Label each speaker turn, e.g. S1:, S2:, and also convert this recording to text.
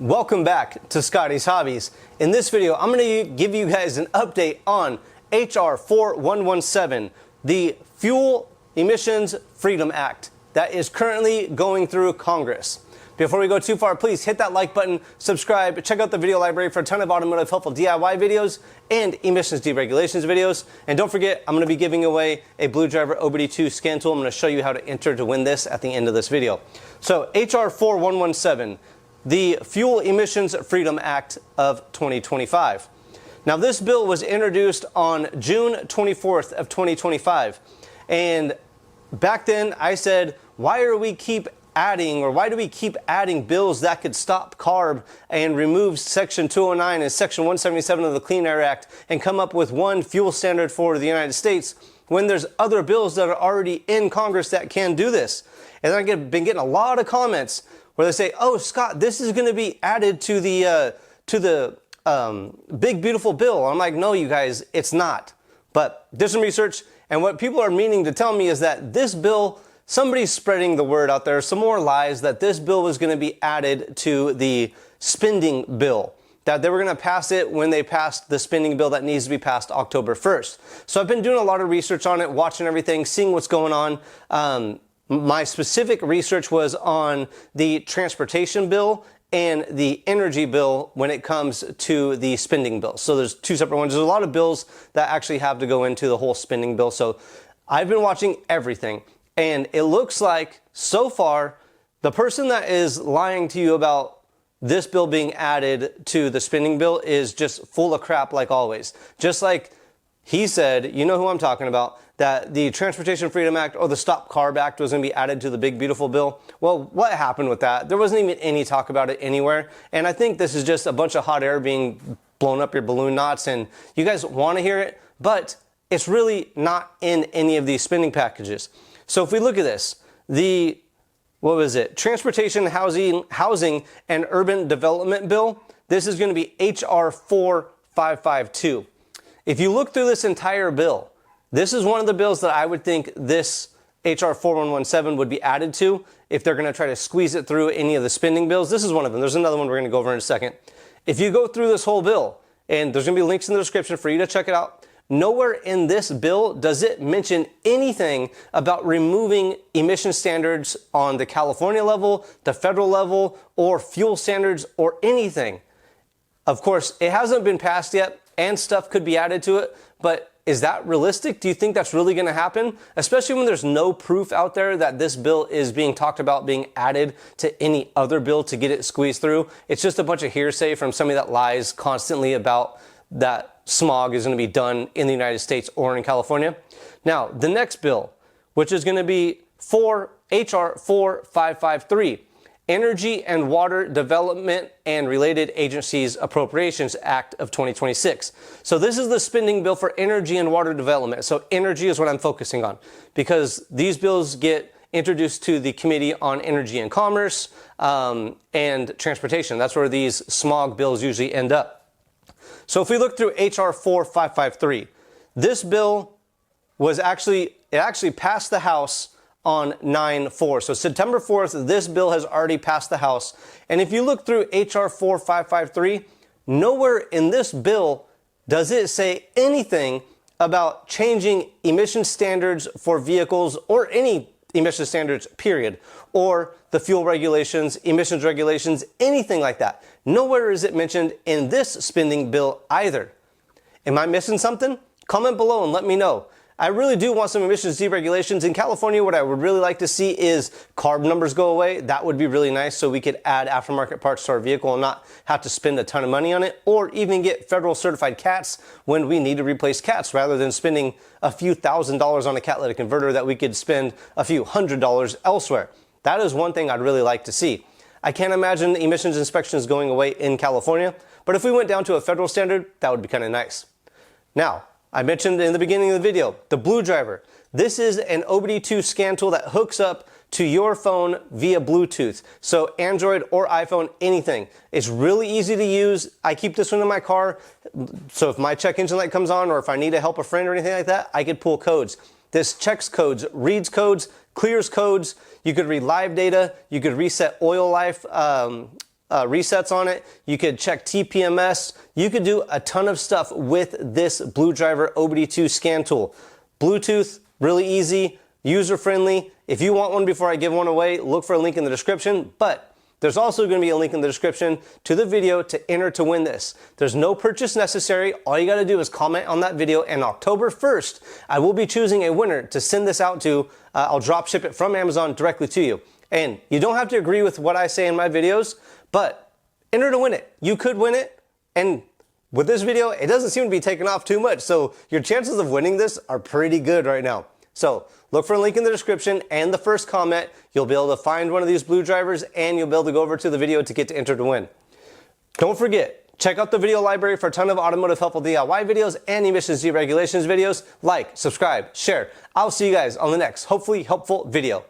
S1: Welcome back to Scotty's Hobbies. In this video, I'm going to give you guys an update on HR 4117, the Fuel Emissions Freedom Act that is currently going through Congress. Before we go too far, please hit that like button, subscribe, check out the video library for a ton of automotive helpful DIY videos and emissions deregulations videos. And don't forget, I'm going to be giving away a Blue Driver OBD2 scan tool. I'm going to show you how to enter to win this at the end of this video. So HR 4117, the Fuel Emissions Freedom Act of 2025. Now this bill was introduced on June 24th of 2025. And back then I said, why do we keep adding bills that could stop CARB and remove Section 209 and Section 177 of the Clean Air Act and come up with one fuel standard for the United States when there's other bills that are already in Congress that can do this? And I've been getting a lot of comments where they say, oh, Scott, this is going to be added to the big, beautiful bill. I'm like, no, you guys, it's not. But did some research, and what people are meaning to tell me is that this bill, somebody's spreading the word out there, some more lies, that this bill was going to be added to the spending bill, that they were going to pass it when they passed the spending bill that needs to be passed October 1st. So I've been doing a lot of research on it, watching everything, seeing what's going on. My specific research was on the transportation bill and the energy bill when it comes to the spending bill. So there's two separate ones. There's a lot of bills that actually have to go into the whole spending bill. So I've been watching everything. And it looks like, so far, the person that is lying to you about this bill being added to the spending bill is just full of crap like always. Just like he said, you know who I'm talking about, that the Transportation Freedom Act or the Stop CARB Act was going to be added to the big, beautiful bill. Well, what happened with that? There wasn't even any talk about it anywhere. And I think this is just a bunch of hot air being blown up your balloon knots. And you guys want to hear it, but it's really not in any of these spending packages. So if we look at this, Transportation, Housing and Urban Development Bill, this is going to be HR 4552. If you look through this entire bill, this is one of the bills that I would think this HR 4117 would be added to if they're going to try to squeeze it through any of the spending bills. This is one of them. There's another one we're going to go over in a second. If you go through this whole bill, and there's going to be links in the description for you to check it out, nowhere in this bill does it mention anything about removing emission standards on the California level, the federal level, or fuel standards or anything. Of course, it hasn't been passed yet and stuff could be added to it, but is that realistic? Do you think that's really going to happen? Especially when there's no proof out there that this bill is being talked about being added to any other bill to get it squeezed through. It's just a bunch of hearsay from somebody that lies constantly about that smog is going to be done in the United States or in California. Now, the next bill, which is going to be HR 4553, Energy and Water Development and Related Agencies Appropriations Act of 2026. So this is the spending bill for energy and water development. So energy is what I'm focusing on because these bills get introduced to the Committee on Energy and Commerce and Transportation. That's where these smog bills usually end up. So if we look through HR 4553, this bill was actually passed the House on 9/4. So September 4th, this bill has already passed the House. And if you look through HR 4553, nowhere in this bill does it say anything about changing emission standards for vehicles or any emission standards, period, or the fuel regulations, emissions regulations, anything like that. Nowhere is it mentioned in this spending bill either. Am I missing something? Comment below and let me know. I really do want some emissions deregulations. In California, what I would really like to see is CARB numbers go away. That would be really nice so we could add aftermarket parts to our vehicle and not have to spend a ton of money on it, or even get federal certified cats when we need to replace cats rather than spending a few $1,000s on a catalytic converter that we could spend a few $100s elsewhere. That is one thing I'd really like to see. I can't imagine emissions inspections going away in California, but if we went down to a federal standard, that would be kind of nice. Now, I mentioned in the beginning of the video, the Blue Driver. This is an OBD2 scan tool that hooks up to your phone via Bluetooth. So Android or iPhone, anything. It's really easy to use. I keep this one in my car. So if my check engine light comes on or if I need to help a friend or anything like that, I could pull codes. This checks codes, reads codes, clears codes. You could read live data. You could reset oil life resets on it. You could check TPMS. You could do a ton of stuff with this Blue Driver OBD2 scan tool. Bluetooth, really easy, user-friendly. If you want one before I give one away, look for a link in the description, but there's also going to be a link in the description to the video to enter to win this. There's no purchase necessary. All you got to do is comment on that video, and October 1st, I will be choosing a winner to send this out to. I'll drop ship it from Amazon directly to you. And you don't have to agree with what I say in my videos, but enter to win it. You could win it, and with this video, it doesn't seem to be taking off too much, so your chances of winning this are pretty good right now. So look for a link in the description and the first comment. You'll be able to find one of these Blue Drivers, and you'll be able to go over to the video to get to enter to win. Don't forget, check out the video library for a ton of automotive helpful DIY videos and emissions deregulations videos. Like, subscribe, share. I'll see you guys on the next hopefully helpful video.